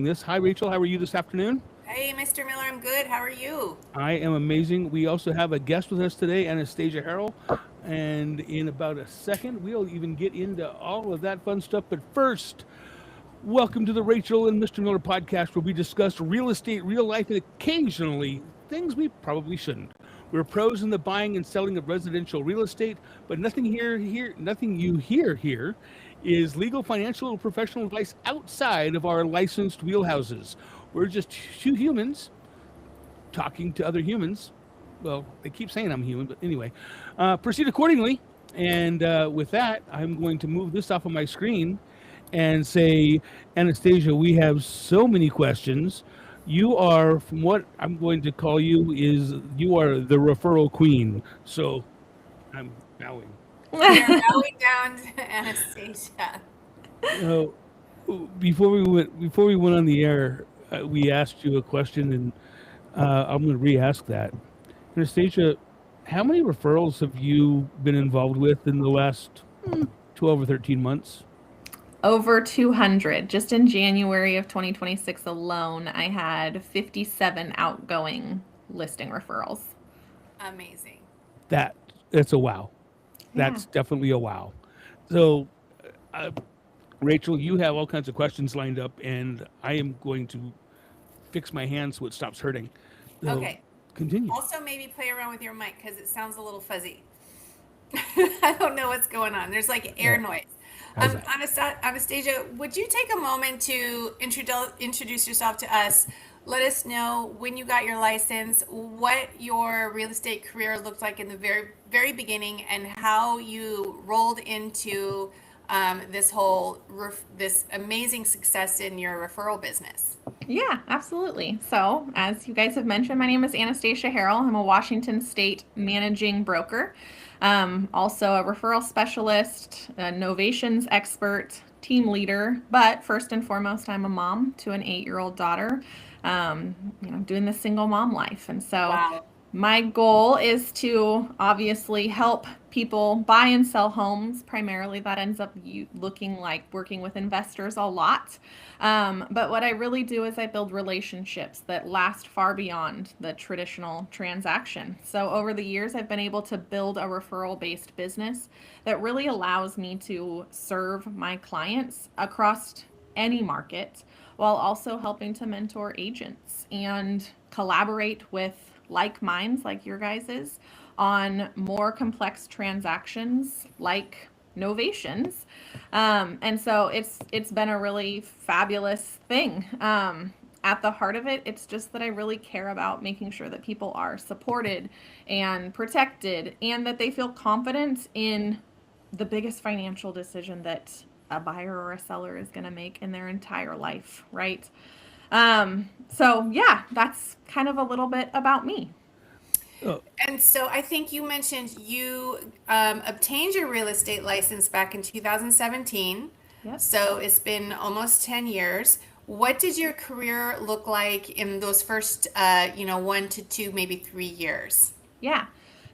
this. Hi, Rachel. How are you this afternoon? Hey, Mr. Miller, I'm good. How are you? I am amazing. We also have a guest with us today, Anastasia Harrell. And in about a second, we'll even get into all of that fun stuff. But first, welcome to the Rachel and Mr. Miller podcast, where we discuss real estate, real life, and occasionally things we probably shouldn't. We're pros in the buying and selling of residential real estate, but nothing you hear here is legal, financial, or professional advice outside of our licensed wheelhouses. We're just two humans talking to other humans. Well, they keep saying I'm human, but anyway, proceed accordingly. And with that, I'm going to move this off of my screen and say, Anastasia, we have so many questions. You are, from what I'm going to call you, is you are the referral queen. So I'm bowing. We are bowing down to Anastasia. Uh, before we went on the air, we asked you a question, and I'm going to re-ask that. Anastasia, how many referrals have you been involved with in the last 12 or 13 months? Over 200. Just in January of 2026 alone, I had 57 outgoing listing referrals. Amazing. That's a wow. Yeah. That's definitely a wow. So, uh, Rachel, you have all kinds of questions lined up, and I am going to fix my hand so it stops hurting. So, Okay. continue. Also, maybe play around with your mic because it sounds a little fuzzy. I don't know what's going on. There's like All air right. noise. How's that? Anastasia, would you take a moment to introduce yourself to us? Let us know when you got your license, what your real estate career looked like in the very beginning, and how you rolled into this amazing success in your referral business. Yeah, absolutely. So, as you guys have mentioned, my name is Anastasia Harrell. I'm a Washington State managing broker, also a referral specialist, a novations expert, team leader. But first and foremost, I'm a mom to an 8-year-old daughter. Doing the single mom life, and so Wow. my goal is to obviously help people buy and sell homes. Primarily, that ends up looking like working with investors a lot. But what I really do is I build relationships that last far beyond the traditional transaction. So, over the years, I've been able to build a referral based business that really allows me to serve my clients across any market while also helping to mentor agents and collaborate with like minds like your guys's on more complex transactions like novations. And so it's been a really fabulous thing. At the heart of it, it's just that I really care about making sure that people are supported and protected and that they feel confident in the biggest financial decision that a buyer or a seller is going to make in their entire life, right? So yeah, that's kind of a little bit about me. Oh, And so I think you mentioned you obtained your real estate license back in 2017. Yep. So it's been almost 10 years. What did your career look like in those first, 1 to 2, maybe 3 years? Yeah.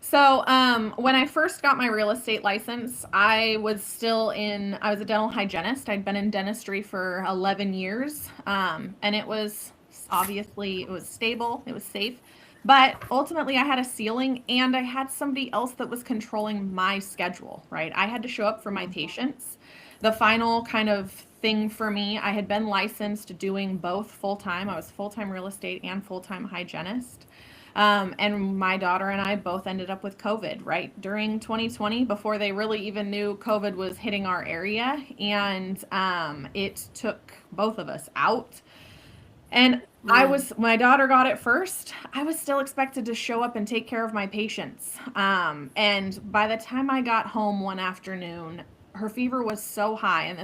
So, when I first got my real estate license, I was a dental hygienist. I'd been in dentistry for 11 years. And it was stable, it was safe. But ultimately, I had a ceiling and I had somebody else that was controlling my schedule, right? I had to show up for my patients. The final kind of thing for me, I had been licensed doing both full time. I was full time real estate and full time hygienist. And my daughter and I both ended up with COVID right during 2020 before they really even knew COVID was hitting our area. And it took both of us out. And Mm. my daughter got it first. I was still expected to show up and take care of my patients. And by the time I got home one afternoon, her fever was so high, and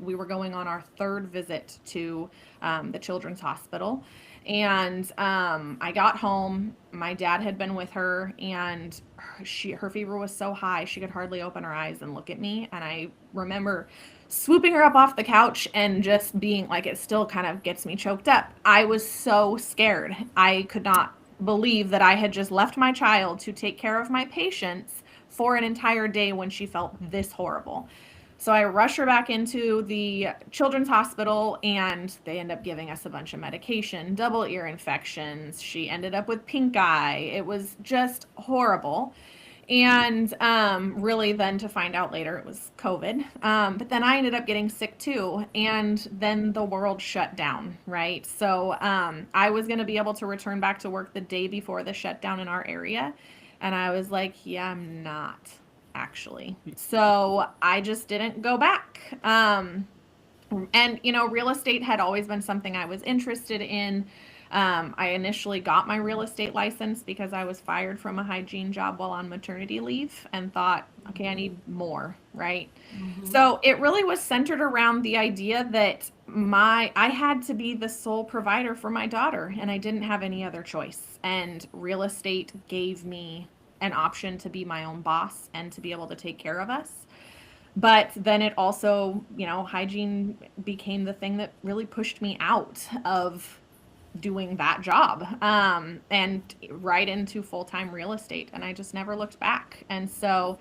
we were going on our third visit to the children's hospital. And I got home. My dad had been with her, and her fever was so high she could hardly open her eyes and look at me. And I remember swooping her up off the couch and just being like, it still kind of gets me choked up. I was so scared. I could not believe that I had just left my child to take care of my patients for an entire day when she felt this horrible. So I rush her back into the children's hospital, and they end up giving us a bunch of medication, double ear infections. She ended up with pink eye. It was just horrible. And really, then to find out later it was COVID. But then I ended up getting sick too. And then the world shut down, right? So I was going to be able to return back to work the day before the shutdown in our area. And I was like, yeah, I'm not actually. So I just didn't go back. And, real estate had always been something I was interested in. I initially got my real estate license because I was fired from a hygiene job while on maternity leave and thought, okay, I need more, right? Mm-hmm. So it really was centered around the idea that I had to be the sole provider for my daughter, and I didn't have any other choice. And real estate gave me an option to be my own boss and to be able to take care of us. But then it also, hygiene became the thing that really pushed me out of doing that job and right into full-time real estate. And I just never looked back. And so,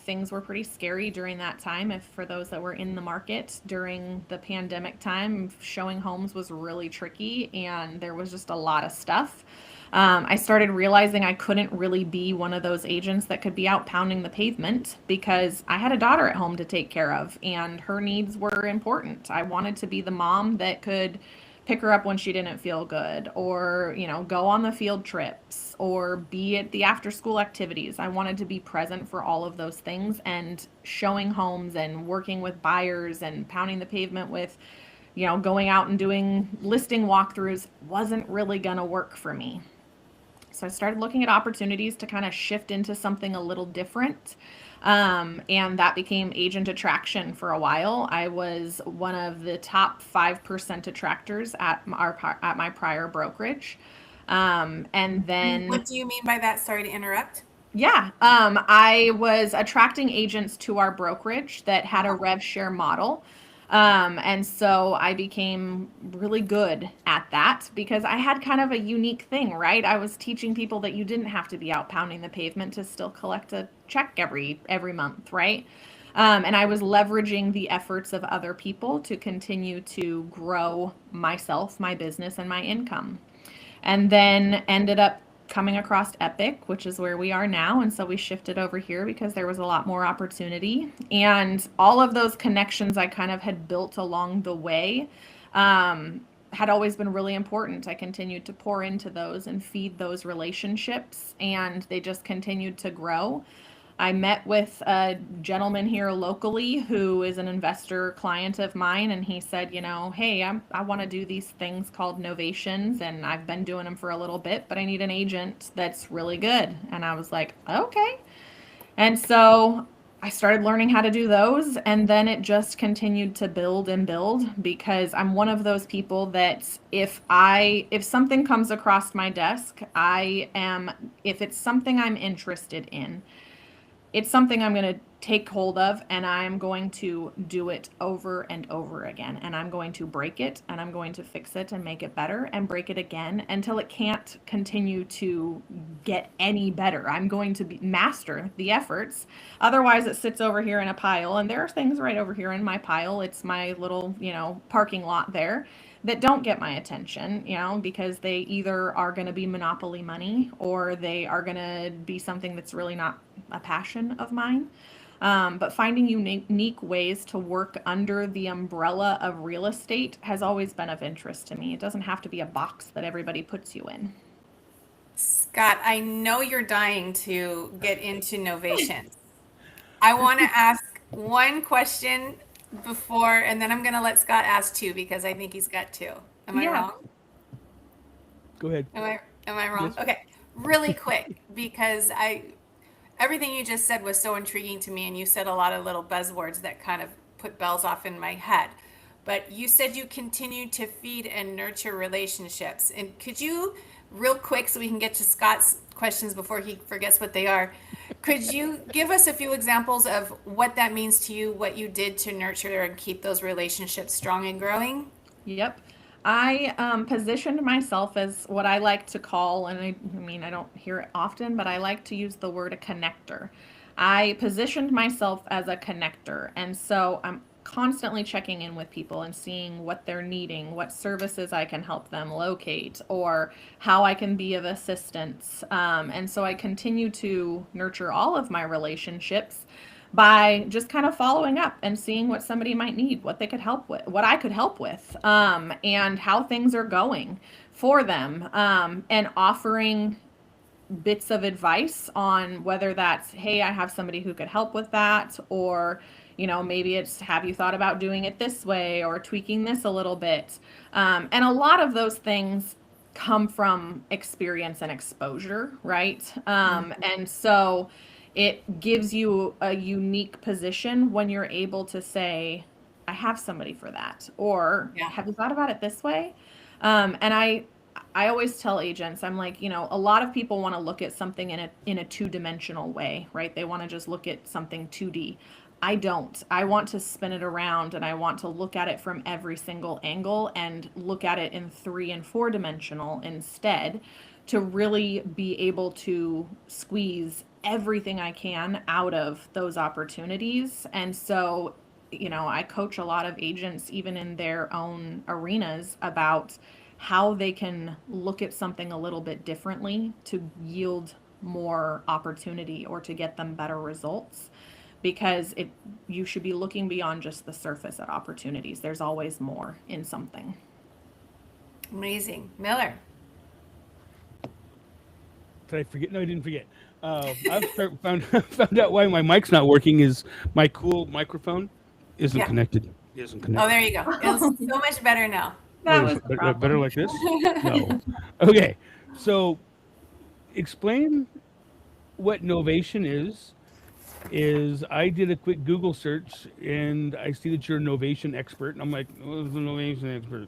things were pretty scary during that time. If for those that were in the market during the pandemic time, showing homes was really tricky and there was just a lot of stuff. I started realizing I couldn't really be one of those agents that could be out pounding the pavement because I had a daughter at home to take care of and her needs were important. I wanted to be the mom that could pick her up when she didn't feel good or, go on the field trips or be at the after school activities. I wanted to be present for all of those things, and showing homes and working with buyers and pounding the pavement with, going out and doing listing walkthroughs wasn't really going to work for me. So I started looking at opportunities to kind of shift into something a little different. And that became agent attraction for a while. I was one of the top 5% attractors at my prior brokerage. And then what do you mean by that? Sorry to interrupt. Yeah. I was attracting agents to our brokerage that had a rev share model. And so I became really good at that because I had kind of a unique thing, right? I was teaching people that you didn't have to be out pounding the pavement to still collect a check every month, right? And I was leveraging the efforts of other people to continue to grow myself, my business, and my income. And then ended up coming across Epic, which is where we are now. And so we shifted over here because there was a lot more opportunity. And all of those connections I kind of had built along the way had always been really important. I continued to pour into those and feed those relationships, and they just continued to grow. I met with a gentleman here locally who is an investor client of mine, and he said, hey, I want to do these things called novations, and I've been doing them for a little bit, but I need an agent that's really good. And I was like, okay. And so I started learning how to do those, and then it just continued to build and build because I'm one of those people that if something comes across my desk, if it's something I'm interested in, it's something I'm going to take hold of, and I'm going to do it over and over again. And I'm going to break it, and I'm going to fix it and make it better and break it again until it can't continue to get any better. I'm going to master the efforts. Otherwise, it sits over here in a pile. And there are things right over here in my pile. It's my little, parking lot there that don't get my attention, because they either are going to be monopoly money or they are going to be something that's really not a passion of mine. But finding unique ways to work under the umbrella of real estate has always been of interest to me. It doesn't have to be a box that everybody puts you in. Scott, I know you're dying to get into novations. I want to ask one question before, and then I'm going to let Scott ask two because I think he's got two. Am I wrong? Go ahead. Am I wrong? Yes. Okay. Really quick, because everything you just said was so intriguing to me, and you said a lot of little buzzwords that kind of put bells off in my head. But you said you continue to feed and nurture relationships. And could you, real quick, so we can get to Scott's questions before he forgets what they are, could you give us a few examples of what that means to you, what you did to nurture and keep those relationships strong and growing? Yep. I positioned myself as what I like to call, and I don't hear it often, but I like to use the word a connector. I positioned myself as a connector. And so I'm constantly checking in with people and seeing what they're needing, what services I can help them locate, or how I can be of assistance. And so I continue to nurture all of my relationships by just kind of following up and seeing what somebody might need, what they could help with, what I could help with, and how things are going for them, and offering bits of advice on whether that's, hey, I have somebody who could help with that, or maybe it's, have you thought about doing it this way or tweaking this a little bit. And a lot of those things come from experience and exposure, right? And so it gives you a unique position when you're able to say, I have somebody for that, or have you thought about it this way? And I always tell agents, I'm like, a lot of people want to look at something in a two-dimensional way, right? They want to just look at something 2D. I don't. I want to spin it around, and I want to look at it from every single angle and look at it in 3 and 4 dimensional instead, to really be able to squeeze everything I can out of those opportunities. And so, I coach a lot of agents, even in their own arenas, about how they can look at something a little bit differently to yield more opportunity or to get them better results. Because you should be looking beyond just the surface at opportunities. There's always more in something. Amazing. Miller. Did I forget? No, I didn't forget. I've found out why my mic's not working is my cool microphone isn't connected. Oh, there you go. It's so much better now. That was the problem. Better like this? No. Okay. So explain what Novation is I did a quick Google search and I see that you're a Novation expert, and I'm like, what's a Novation expert?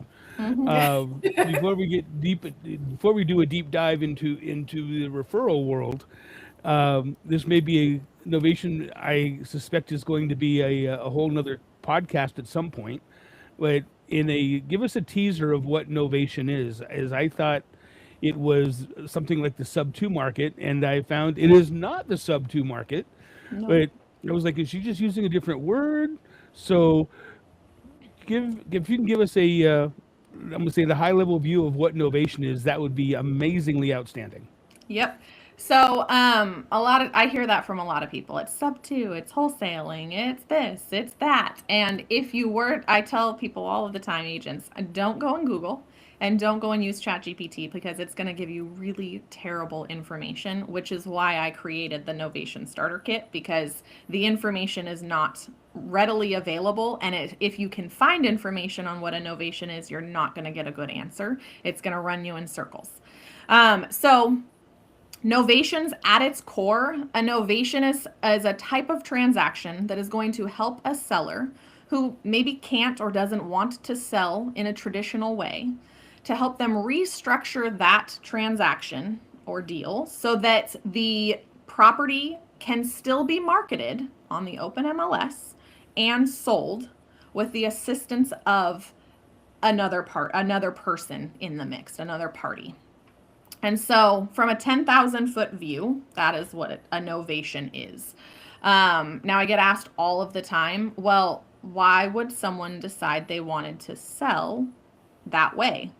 Before we do a deep dive into the referral world, this may be a Novation. I suspect is going to be a whole nother podcast at some point. But give us a teaser of what Novation is, as I thought it was something like the sub 2 market, and I found it is not the sub 2 market. No. But I was like, is she just using a different word? So if you can give us I'm going to say the high level view of what Novation is, that would be amazingly outstanding. Yep. So I hear that from a lot of people. It's sub 2, it's wholesaling, it's this, it's that. And I tell people all of the time, agents, don't go on Google and don't go and use ChatGPT, because it's going to give you really terrible information, which is why I created the Novation Starter Kit, because the information is not readily available. And if you can find information on what a Novation is, you're not going to get a good answer. It's going to run you in circles. So Novations at its core, a Novation is a type of transaction that is going to help a seller who maybe can't or doesn't want to sell in a traditional way, to help them restructure that transaction or deal so that the property can still be marketed on the open MLS and sold with the assistance of another person in the mix, another party. And so from a 10,000 foot view, that is what a Novation is. Now I get asked all of the time, well, why would someone decide they wanted to sell that way?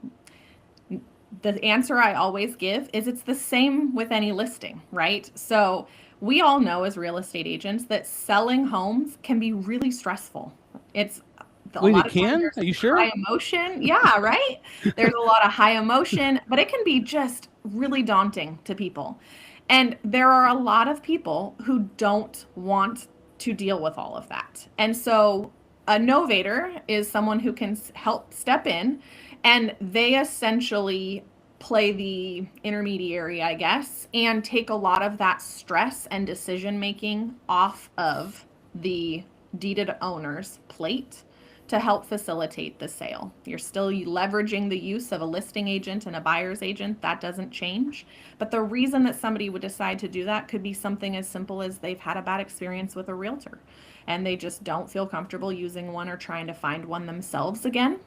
The answer I always give is it's the same with any listing, right? So we all know as real estate agents that selling homes can be really stressful. Are you sure? High emotion. Yeah, right? There's a lot of high emotion, but it can be just really daunting to people. And there are a lot of people who don't want to deal with all of that. And so a novator is someone who can help step in, and they essentially play the intermediary, I guess, and take a lot of that stress and decision making off of the deeded owner's plate to help facilitate the sale. You're still leveraging the use of a listing agent and a buyer's agent. That doesn't change. But the reason that somebody would decide to do that could be something as simple as they've had a bad experience with a realtor and they just don't feel comfortable using one or trying to find one themselves again.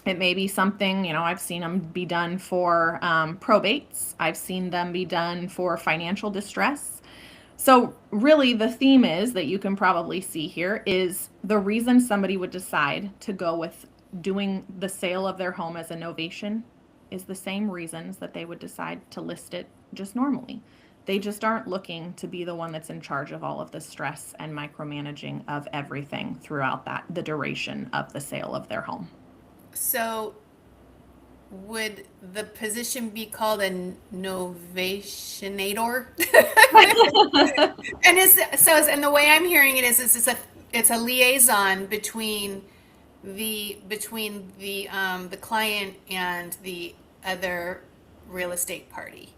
It may be something, I've seen them be done for probates. I've seen them be done for financial distress. So really the theme is that you can probably see here is the reason somebody would decide to go with doing the sale of their home as a novation is the same reasons that they would decide to list it just normally. They just aren't looking to be the one that's in charge of all of the stress and micromanaging of everything throughout the duration of the sale of their home. So would the position be called a novationator? And and the way I'm hearing it is it's a liaison between the client and the other real estate party.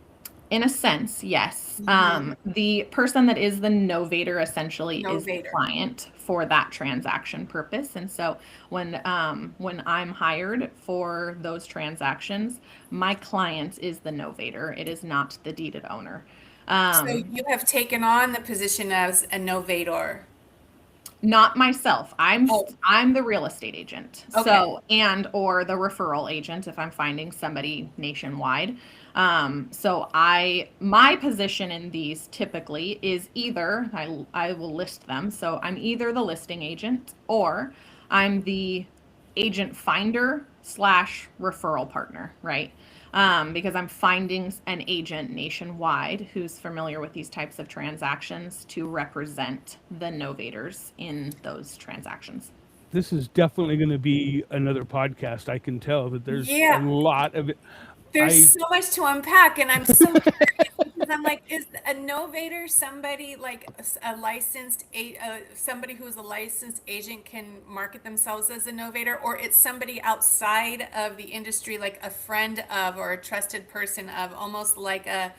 In a sense, yes. The person that is the novator essentially is the Novator. client for that transaction purpose. And so when I'm hired for those transactions, my client is the novator. It is not the deeded owner. So you have taken on the position as a novator. Not myself. Oh. I'm the real estate agent. Okay. So or the referral agent if I'm finding somebody nationwide. So my position in these typically is either I will list them. So I'm either the listing agent or I'm the agent finder / referral partner, right? Because I'm finding an agent nationwide who's familiar with these types of transactions to represent the novators in those transactions. This is definitely going to be another podcast. I can tell that there's Yeah. a lot of it. There's so much to unpack, and I'm so curious because I'm like, is a novator somebody like a licensed somebody who's a licensed agent can market themselves as a novator, or it's somebody outside of the industry, like a friend of or a trusted person of, almost like the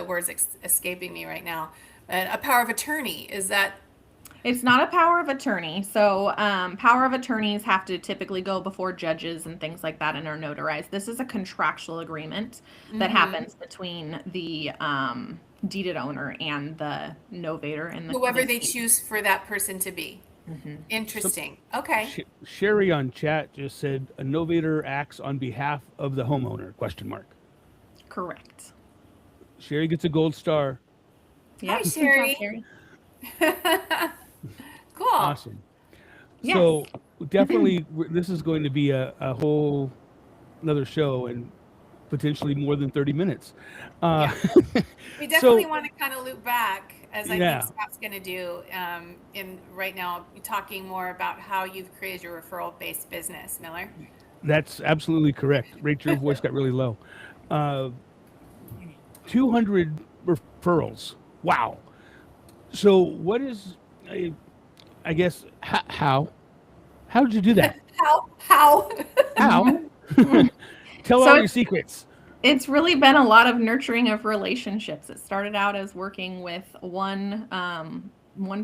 word's escaping me right now, a power of attorney. Is that? It's not a power of attorney. So, power of attorneys have to typically go before judges and things like that and are notarized. This is a contractual agreement that happens between the deeded owner and the novator and Whoever they choose for that person to be. Interesting. Okay. Sherry on chat just said a novator acts on behalf of the homeowner, question mark. Correct. Sherry gets a gold star. Yeah. Hi, Sherry. Cool. Awesome. Yes. So definitely this is going to be a whole another show and potentially more than 30 minutes. We definitely want to kind of loop back, as I think Scott's going to do in right now, talking more about how you've created your referral-based business, Miller. That's absolutely correct. Rachel, your voice got really low. 200 referrals. Wow. So what is, I guess, how did you do that? How? Tell all your secrets. It's really been a lot of nurturing of relationships. It started out as working with one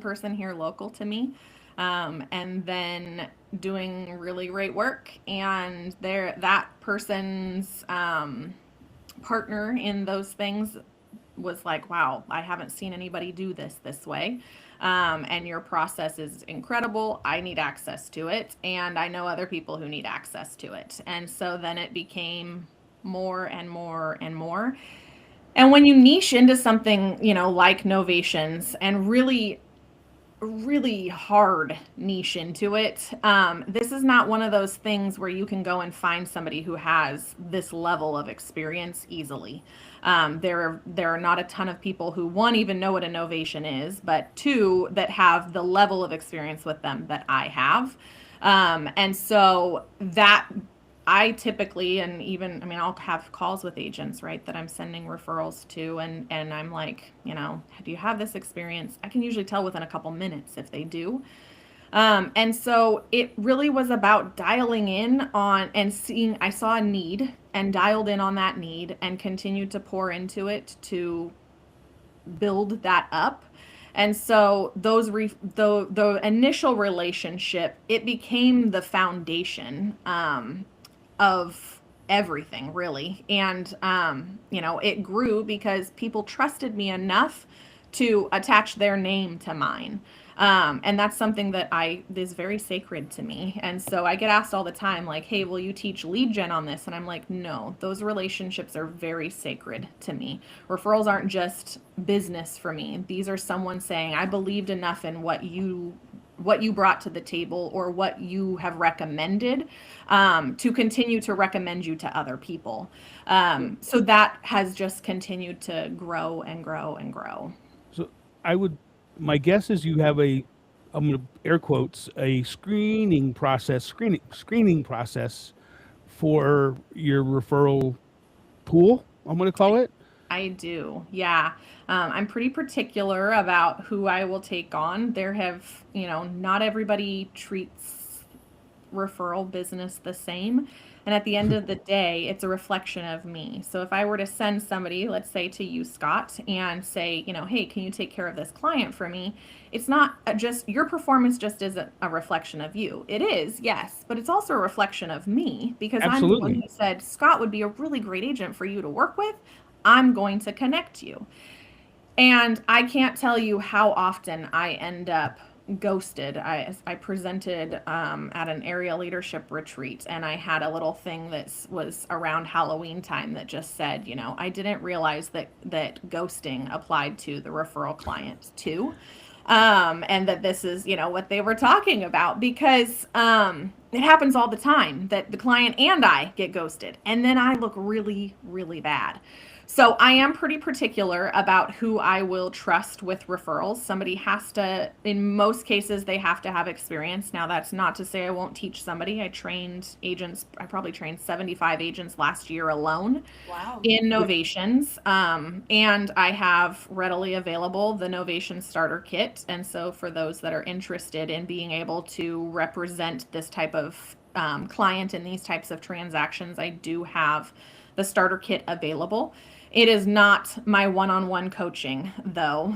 person here local to me, and then doing really great work. And that person's partner in those things was like, wow, I haven't seen anybody do this way. And your process is incredible. I need access to it. And I know other people who need access to it. And so then it became more and more and more. And when you niche into something, like novations and really hard niche into it, this is not one of those things where you can go and find somebody who has this level of experience easily. There are not a ton of people who, one, even know what a novation is, but two, that have the level of experience with them that I have. And so that I typically, and even, I'll have calls with agents, right, that I'm sending referrals to, and I'm like, do you have this experience? I can usually tell within a couple minutes if they do. And so it really was about dialing in on and seeing, I saw a need and dialed in on that need and continued to pour into it to build that up. And so the initial relationship, it became the foundation of everything, really. And it grew because people trusted me enough to attach their name to mine. And that's something that is very sacred to me. And so I get asked all the time, like, hey, will you teach lead gen on this? And I'm like, no, those relationships are very sacred to me. Referrals aren't just business for me. These are someone saying, I believed enough in what you brought to the table or what you have recommended, to continue to recommend you to other people. So that has just continued to grow and grow and grow. So my guess is you have I'm going to air quotes, a screening process for your referral pool, I'm going to call it. I do. Yeah. I'm pretty particular about who I will take on. Not everybody treats referral business the same. And at the end of the day, it's a reflection of me. So if I were to send somebody, let's say to you, Scott, and say, hey, can you take care of this client for me? It's not just your performance just isn't a reflection of you. It is, yes, but it's also a reflection of me because Absolutely. I'm the one who said, Scott would be a really great agent for you to work with. I'm going to connect you. And I can't tell you how often I end up ghosted. I presented at an area leadership retreat, and I had a little thing that was around Halloween time that just said, I didn't realize that ghosting applied to the referral client too. And that this is, what they were talking about, because it happens all the time that the client and I get ghosted, and then I look really, really bad. So I am pretty particular about who I will trust with referrals. Somebody has to, in most cases, they have to have experience. Now, that's not to say I won't teach somebody. I probably trained 75 agents last year alone. Wow. In Novations. And I have readily available the Novation Starter Kit. And so for those that are interested in being able to represent this type of client in these types of transactions, I do have the starter kit available. It is not my one-on-one coaching though,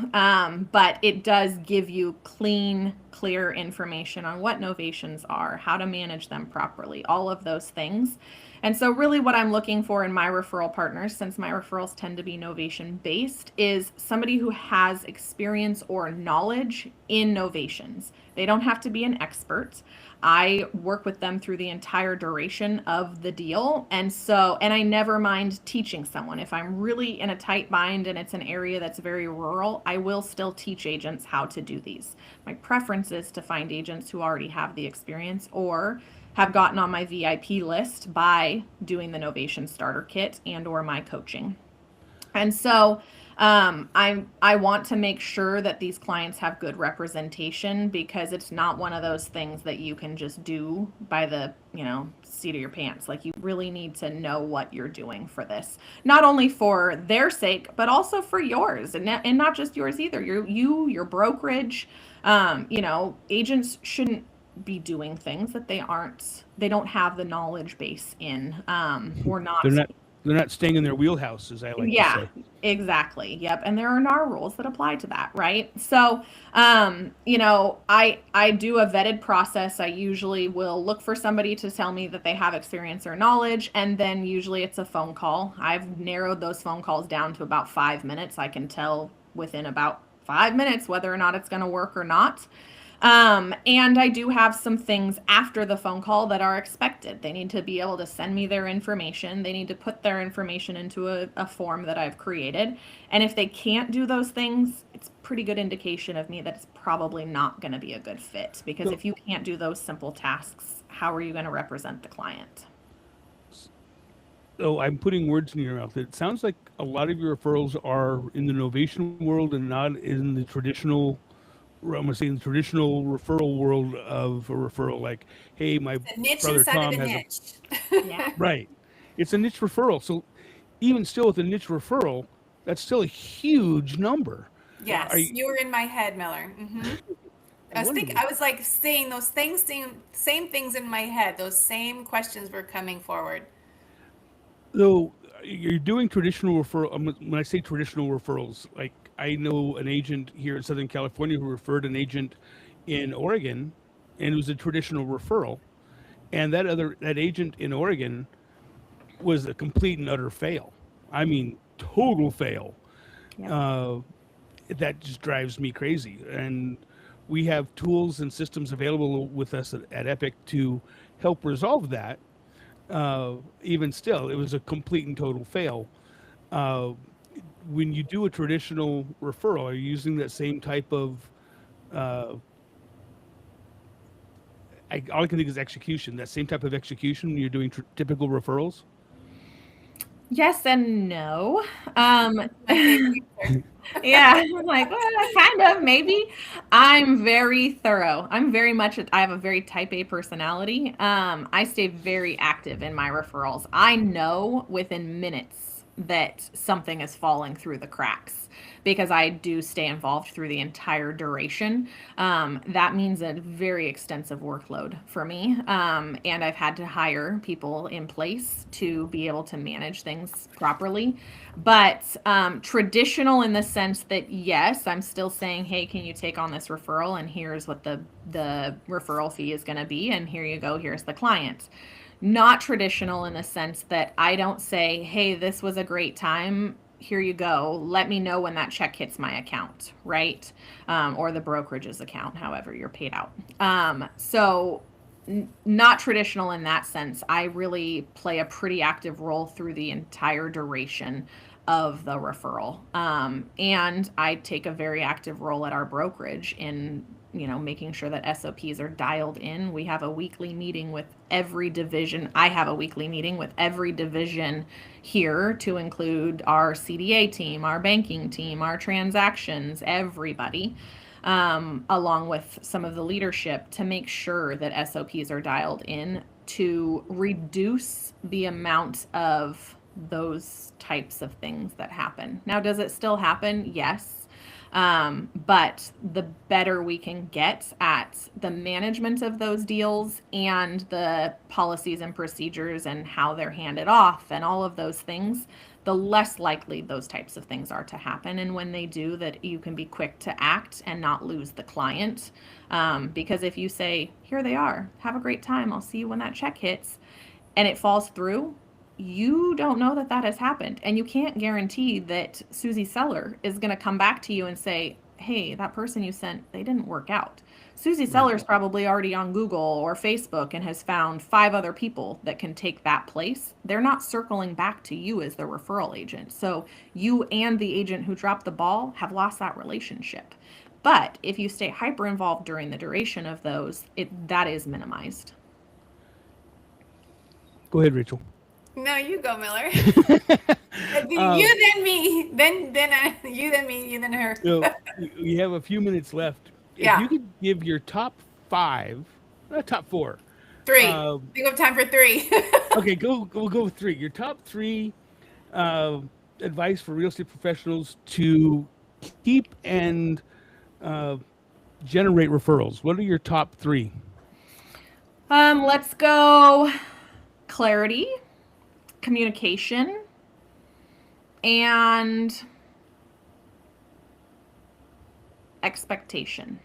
but it does give you clear information on what novations are, how to manage them properly, all of those things. And so really what I'm looking for in my referral partners, since my referrals tend to be Novation based, is somebody who has experience or knowledge in novations. They don't have to be an expert. I work with them through the entire duration of the deal. And I never mind teaching someone. If I'm really in a tight bind and it's an area that's very rural, I will still teach agents how to do these. My preference is to find agents who already have the experience or have gotten on my VIP list by doing the Novation Starter Kit and or my coaching. And so I want to make sure that these clients have good representation, because it's not one of those things that you can just do by the, seat of your pants. Like, you really need to know what you're doing for this, not only for their sake, but also for yours, and not just yours either. Your brokerage, agents shouldn't be doing things that they don't have the knowledge base in, or not. They're not staying in their wheelhouse, as I like to say. Yeah, exactly. Yep. And there are NAR rules that apply to that, right? So, I do a vetted process. I usually will look for somebody to tell me that they have experience or knowledge, and then usually it's a phone call. I've narrowed those phone calls down to about 5 minutes. I can tell within about 5 minutes whether or not it's going to work or not. And I do have some things after the phone call that are expected. They need to be able to send me their information. They need to put their information into a form that I've created. And if they can't do those things, it's a pretty good indication of me that it's probably not going to be a good fit. Because if you can't do those simple tasks, how are you going to represent the client? So I'm putting words in your mouth. It sounds like a lot of your referrals are in the Novation world and not in the traditional, I'm going to say, in the traditional referral world of a referral. Like, hey, my brother Tom has Yeah. Right. It's a niche referral. So even still with a niche referral, that's still a huge number. Yes, you were in my head, Miller. Mm-hmm. I was like saying those things, same things in my head. Those same questions were coming forward. So you're doing traditional referral. When I say traditional referrals, like, I know an agent here in Southern California who referred an agent in Oregon, and it was a traditional referral. And that agent in Oregon was a complete and utter fail. I mean, total fail. Yeah. That just drives me crazy. And we have tools and systems available with us at Epic to help resolve that. Even still, it was a complete and total fail. Uh, when you do a traditional referral, are you using that same type of uh, all I can think is execution, that same type of execution when you're doing typical referrals? Yes and no. My favorite answer. Yeah, I'm like, well, kind of, maybe. I'm very thorough. I have a very type A personality. I stay very active in my referrals. I know within minutes that something is falling through the cracks because I do stay involved through the entire duration. That means a very extensive workload for me. And I've had to hire people in place to be able to manage things properly. But traditional in the sense that, yes, I'm still saying, hey, can you take on this referral? And here's what the referral fee is going to be. And here you go. Here's the client. Not traditional in the sense that I don't say, hey, this was a great time. Here you go. Let me know when that check hits my account, right? Or the brokerage's account, however you're paid out. So not traditional in that sense. I really play a pretty active role through the entire duration of the referral. And I take a very active role at our brokerage in, making sure that SOPs are dialed in. We have a weekly meeting with every division. I have a weekly meeting with every division here to include our CDA team, our banking team, our transactions, everybody. Along with some of the leadership to make sure that SOPs are dialed in to reduce the amount of those types of things that happen. Now, does it still happen? Yes. But the better we can get at the management of those deals and the policies and procedures and how they're handed off and all of those things, the less likely those types of things are to happen. And when they do, that you can be quick to act and not lose the client. Because if you say, here they are, have a great time, I'll see you when that check hits, and it falls through, you don't know that has happened. And you can't guarantee that Susie Seller is going to come back to you and say, hey, that person you sent, they didn't work out. Susie Seller's probably already on Google or Facebook and has found 5 other people that can take that place. They're not circling back to you as the referral agent. So you and the agent who dropped the ball have lost that relationship. But if you stay hyper involved during the duration of those, that is minimized. Go ahead, Rachel. No, you go, Miller. You then me, then you then me, you then her. So we have a few minutes left. Yeah. If you could give your top 5, top 4. 3. I think we have time for 3. Okay, we'll go with 3. Your top 3 advice for real estate professionals to keep and generate referrals. What are your top 3? Let's go clarity, communication, and expectation.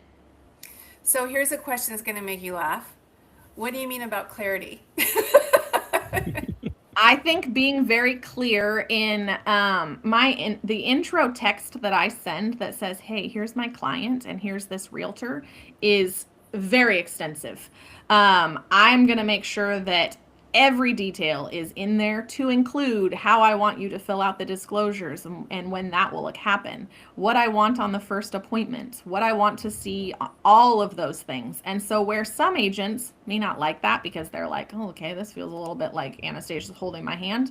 So here's a question that's going to make you laugh. What do you mean about clarity? I think being very clear in the intro text that I send that says, hey, here's my client and here's this realtor is very extensive. I'm going to make sure that every detail is in there to include how I want you to fill out the disclosures and when that will happen, what I want on the first appointment, what I want to see, all of those things. And so where some agents may not like that because they're like, oh, okay, this feels a little bit like Anastasia's holding my hand.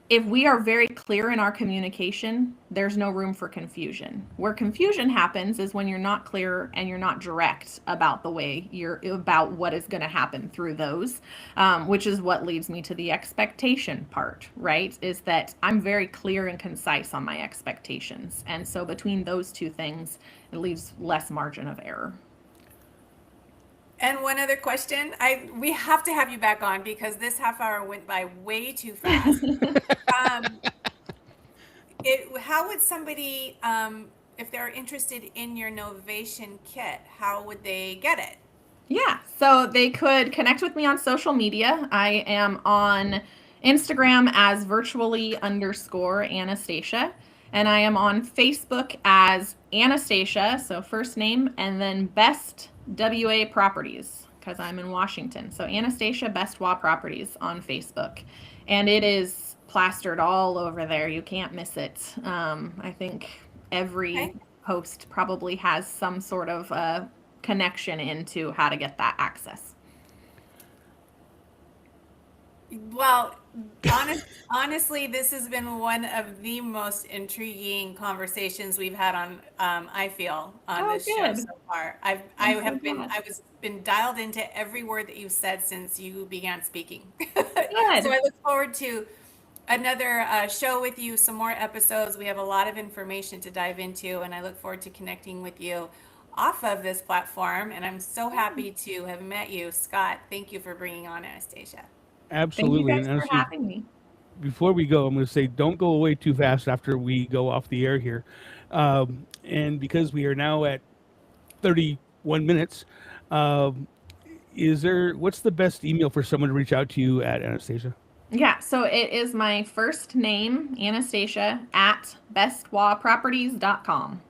If we are very clear in our communication, there's no room for confusion. Where confusion happens is when you're not clear and you're not direct about about what is going to happen through those, which is what leads me to the expectation part, right? Is that I'm very clear and concise on my expectations. And so between those two things, it leaves less margin of error. And one other question, we have to have you back on because this half hour went by way too fast. How would somebody, if they're interested in your Novation kit, how would they get it? Yeah, so they could connect with me on social media. I am on Instagram as virtually_Anastasia. And I am on Facebook as Anastasia, so first name, and then Best WA Properties, because I'm in Washington. So Anastasia Best WA Properties on Facebook. And it is plastered all over there. You can't miss it. I think every post probably has some sort of connection into how to get that access. Well, honestly, this has been one of the most intriguing conversations we've had on, I feel, on this show so far. I was been dialed into every word that you've said since you began speaking. So I look forward to another show with you, some more episodes. We have a lot of information to dive into, and I look forward to connecting with you off of this platform. And I'm so happy to have met you, Scott. Thank you for bringing on Anastasia. Absolutely. Thank you guys for having me. Before we go, I'm going to say don't go away too fast after we go off the air here. And because we are now at 31 minutes, what's the best email for someone to reach out to you at, Anastasia? Yeah, so it is my first name, Anastasia, at bestwaproperties.com.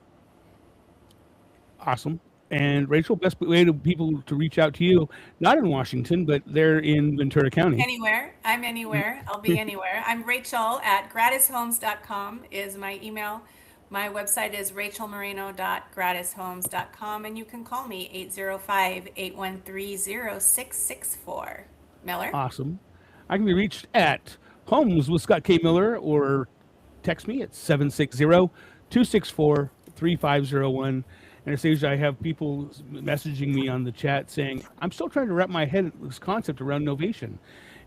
Awesome. And Rachel, best way to people to reach out to you, not in Washington, but they're in Ventura County. Anywhere. I'm anywhere. I'll be anywhere. I'm Rachel at gratishomes.com is my email. My website is rachelmoreno.gratishomes.com, and you can call me 805-813-0664. Miller? Awesome. I can be reached at Homes with Scott K. Miller, or text me at 760-264-3501. Anastasia, I have people messaging me on the chat saying, I'm still trying to wrap my head this concept around Novation.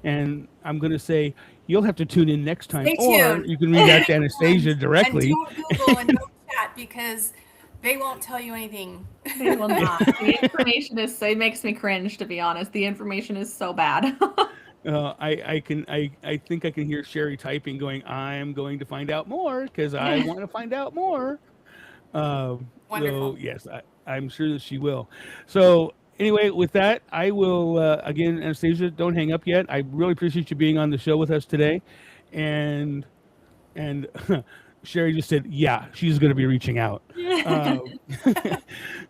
And I'm going to say, you'll have to tune in next time. Or you can reach out to Anastasia directly. And don't Google and don't chat, because they won't tell you anything. They will not. The information is so, it makes me cringe, to be honest. The information is so bad. I think I can hear Sherry typing, going, I'm going to find out more because I want to find out more. Wonderful. So yes, I'm sure that she will. So anyway, with that, I will, again, Anastasia, don't hang up yet. I really appreciate you being on the show with us today. And Sherry just said, yeah, she's going to be reaching out. With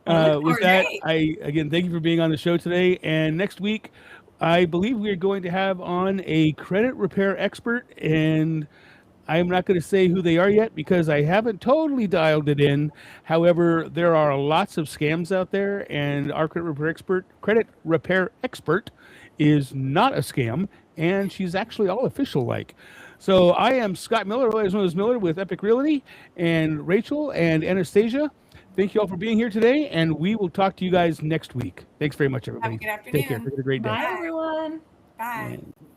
that, I, again, thank you for being on the show today. And next week, I believe we're going to have on a credit repair expert, and I'm not going to say who they are yet because I haven't totally dialed it in. However, there are lots of scams out there, and our credit repair expert is not a scam, and she's actually all official-like. So I am Scott Miller, otherwise known as Miller, with Epic Realty, and Rachel and Anastasia. Thank you all for being here today, and we will talk to you guys next week. Thanks very much, everybody. Have a good afternoon. Take care. Have a great day. Bye, everyone. Bye.